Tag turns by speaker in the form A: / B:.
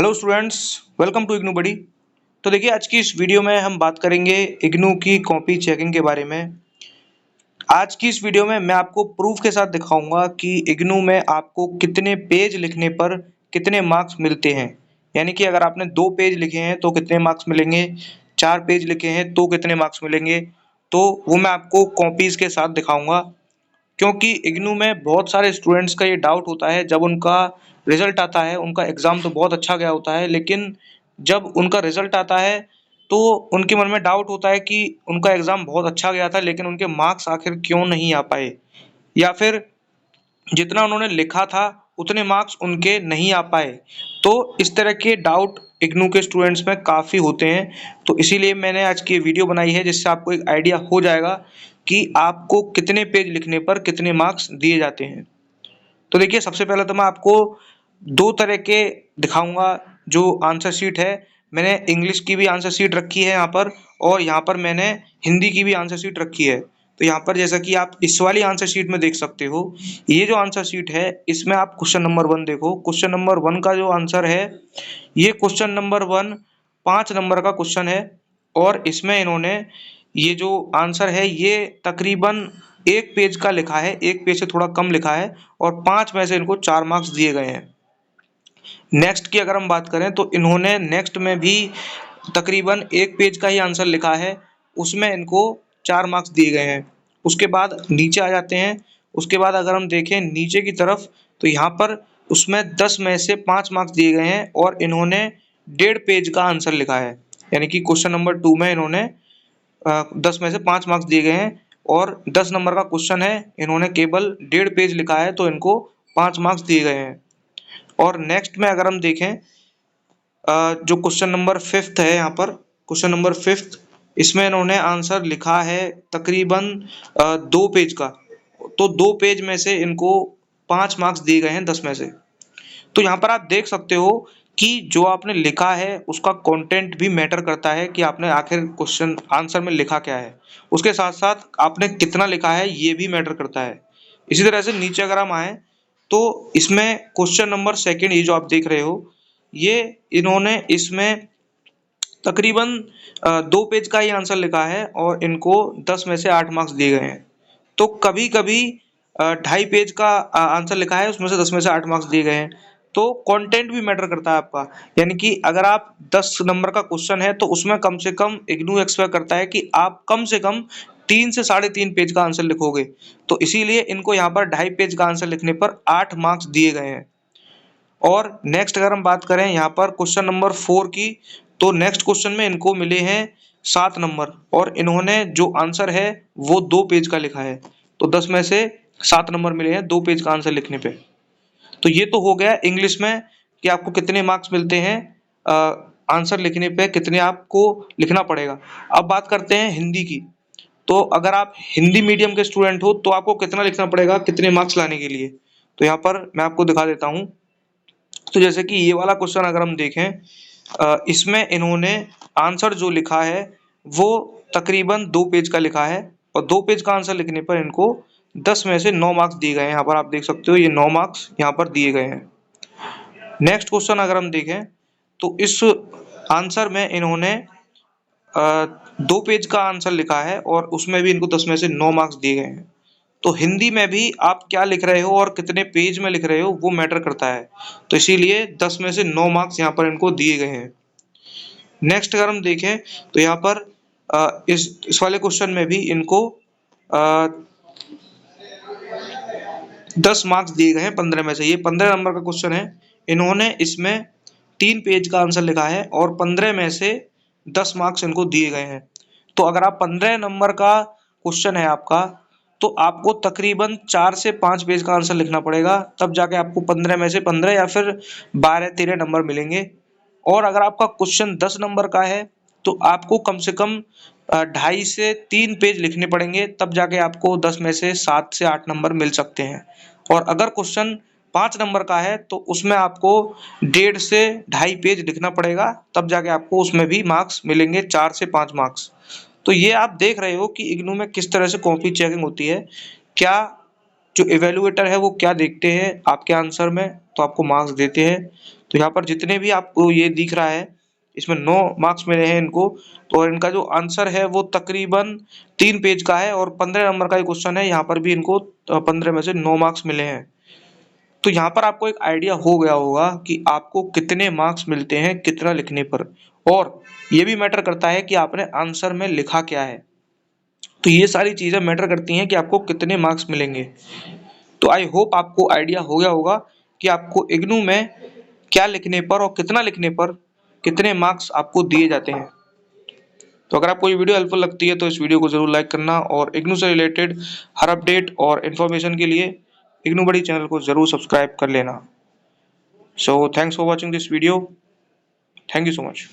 A: Hello students, welcome to IGNOU buddy. तो देखिए, आज की इस वीडियो में हम बात करेंगे इग्नू की कॉपी चेकिंग के बारे में। आज की इस वीडियो में मैं आपको प्रूफ के साथ दिखाऊंगा कि इग्नू में आपको कितने पेज लिखने पर कितने मार्क्स मिलते हैं। यानी कि अगर आपने 2 पेज लिखे हैं तो कितने मार्क्स मिलेंगे, 4 पेज लिखे हैं तो कितने मार्क्स मिलेंगे। तो वो मैं आपको कॉपीज के साथ दिखाऊंगा, क्योंकि इग्नू में बहुत सारे स्टूडेंट्स का ये डाउट होता है। जब उनका रिजल्ट आता है, उनका एग्जाम तो बहुत अच्छा गया होता है, लेकिन जब उनका रिजल्ट आता है तो उनके मन में डाउट होता है कि उनका एग्जाम बहुत अच्छा गया था लेकिन उनके मार्क्स आखिर क्यों नहीं आ पाए, या फिर जितना उन्होंने लिखा था उतने मार्क्स उनके नहीं आ पाए। तो इस तरह के डाउट इग्नू के स्टूडेंट्स में काफ़ी होते हैं। तो इसीलिए मैंने आज की वीडियो बनाई है, जिससे आपको एक आइडिया हो जाएगा कि आपको कितने पेज लिखने पर कितने मार्क्स दिए जाते हैं। तो देखिए, सबसे पहले तो मैं आपको 2 तरह के दिखाऊंगा जो आंसर शीट है। मैंने इंग्लिश की भी आंसर शीट रखी है यहाँ पर, और यहाँ पर मैंने हिंदी की भी आंसर शीट रखी है। तो यहाँ पर जैसा कि आप इस वाली आंसर शीट में देख सकते हो, ये जो आंसर शीट है इसमें आप क्वेश्चन नंबर 1 देखो। क्वेश्चन नंबर 1 का जो आंसर है, ये क्वेश्चन नंबर 1 5 नंबर का क्वेश्चन है। और इसमें इन्होंने ये जो आंसर है ये तकरीबन 1 पेज का लिखा है, 1 पेज से थोड़ा कम लिखा है, और 5 में से इनको 4 मार्क्स दिए गए हैं। नेक्स्ट की अगर हम बात करें तो इन्होंने नेक्स्ट में भी तकरीबन 1 पेज का ही आंसर लिखा है, उसमें इनको 4 मार्क्स दिए गए हैं। उसके बाद नीचे आ जाते हैं। उसके बाद अगर हम देखें नीचे की तरफ, तो यहाँ पर उसमें 10 में से 5 मार्क्स दिए गए हैं, और इन्होंने 1.5 पेज का आंसर लिखा है। यानी कि क्वेश्चन नंबर 2 में इन्होंने 10 में से 5 मार्क्स दिए गए हैं, और 10 नंबर का क्वेश्चन है, इन्होंने केवल 1.5 पेज लिखा है, तो इनको 5 मार्क्स दिए गए हैं। और नेक्स्ट में अगर हम देखें, जो क्वेश्चन नंबर 5th है, यहाँ पर क्वेश्चन नंबर 5th, इसमें इन्होंने आंसर लिखा है तकरीबन 2 पेज का। तो 2 पेज में से इनको 5 मार्क्स दिए गए हैं 10 में से। तो यहाँ पर आप देख सकते हो कि जो आपने लिखा है उसका कंटेंट भी मैटर करता है, कि आपने आखिर क्वेश्चन आंसर में लिखा क्या है। उसके साथ साथ आपने कितना लिखा है ये भी मैटर करता है। इसी तरह से नीचे अगर हम आए, तो इसमें क्वेश्चन नंबर 2 ये जो आप देख रहे हो, ये इन्होंने इसमें तकरीबन 2 पेज का ही आंसर लिखा है, और इनको 10 में से 8 मार्क्स दिए गए हैं। तो कभी कभी 2.5 पेज का आंसर लिखा है, उसमें से 10 में से 8 मार्क्स दिए गए हैं। तो कंटेंट भी मैटर करता है आपका। यानी कि अगर आप 10 नंबर का क्वेश्चन है तो उसमें कम से कम इग्नू एक्सपेक्ट करता है कि आप कम से कम 3 से 3.5 पेज का आंसर लिखोगे। तो इसीलिए इनको यहाँ पर 2.5 पेज का आंसर लिखने पर 8 मार्क्स दिए गए हैं। और नेक्स्ट अगर हम बात करें यहाँ पर क्वेश्चन नंबर 4 की, तो नेक्स्ट क्वेश्चन में इनको मिले हैं 7 नंबर, और इन्होंने जो आंसर है वो 2 पेज का लिखा है। तो 10 में से 7 नंबर मिले हैं 2 पेज का आंसर लिखने पे। तो ये तो हो गया इंग्लिश में कि आपको कितने मार्क्स मिलते हैं, आंसर लिखने पे कितने आपको लिखना पड़ेगा। अब बात करते हैं हिंदी की। तो अगर आप हिंदी मीडियम के स्टूडेंट हो तो आपको कितना लिखना पड़ेगा कितने मार्क्स लाने के लिए। तो यहाँ पर मैं आपको दिखा देता हूँ। तो जैसे कि ये वाला क्वेश्चन अगर हम देखें, इसमें इन्होंने आंसर जो लिखा है वो तकरीबन 2 पेज का लिखा है, और 2 पेज का आंसर लिखने पर इनको 10 में से 9 मार्क्स दिए गए हैं। यहाँ पर आप देख सकते हो ये 9 मार्क्स यहाँ पर दिए गए हैं। नेक्स्ट क्वेश्चन अगर हम देखें, तो इस आंसर में इन्होंने 2 पेज का आंसर लिखा है, और उसमें भी इनको 10 में से 9 मार्क्स दिए गए हैं। तो हिंदी में भी आप क्या लिख रहे हो और कितने पेज में लिख रहे हो वो मैटर करता है। तो इसीलिए 10 में से 9 मार्क्स यहाँ पर इनको दिए गए हैं। नेक्स्ट अगर हम देखें, तो यहाँ पर इस वाले क्वेश्चन में भी इनको 10 मार्क्स दिए गए हैं 15 में से। ये 15 नंबर का क्वेश्चन है। इन्होंने इसमें 3 पेज का आंसर लिखा है, और 15 में से 10 मार्क्स इनको दिए गए हैं। तो अगर आप 15 नंबर का क्वेश्चन है आपका, तो आपको तकरीबन 4 से 5 पेज का आंसर लिखना पड़ेगा, तब जाके आपको 15 में से 15 या फिर 12-13 नंबर मिलेंगे। और अगर आपका क्वेश्चन 10 नंबर का है, तो आपको कम से कम 2.5 से 3 पेज लिखने पड़ेंगे, तब जाके आपको 10 में से 7 से 8 नंबर मिल सकते हैं। और अगर क्वेश्चन 5 नंबर का है तो उसमें आपको 1.5 से 2.5 पेज लिखना पड़ेगा, तब जाके आपको उसमें भी मार्क्स मिलेंगे 4 से 5 मार्क्स। तो ये आप देख रहे हो कि इग्नू में किस तरह से कॉपी चेकिंग होती है। क्या जो इवैल्यूएटर है वो क्या देखते हैं आपके आंसर में, तो आपको मार्क्स देते हैं। तो यहाँ पर जितने भी आपको ये दिख रहा है, इसमें 9 मार्क्स मिले हैं इनको। तो इनका जो आंसर है वो तकरीबन 3 पेज का है और 15 नंबर का ये क्वेश्चन है। यहाँ पर भी इनको 15 में से 9 मार्क्स मिले हैं। तो यहाँ पर आपको एक आइडिया हो गया होगा कि आपको कितने मार्क्स मिलते हैं कितना लिखने पर, और ये भी मैटर करता है कि आपने आंसर में लिखा क्या है। तो ये सारी चीजें मैटर करती हैं कि आपको कितने मार्क्स मिलेंगे। तो आई होप आपको आइडिया हो गया होगा कि आपको इग्नू में क्या लिखने पर और कितना लिखने पर कितने मार्क्स आपको दिए जाते हैं। तो अगर आपको ये वीडियो हेल्पफुल लगती है तो इस वीडियो को जरूर लाइक करना, और इग्नू से रिलेटेड हर अपडेट और इन्फॉर्मेशन के लिए इग्नू बड़ी चैनल को जरूर सब्सक्राइब कर लेना। So thanks for watching this video. Thank you so much.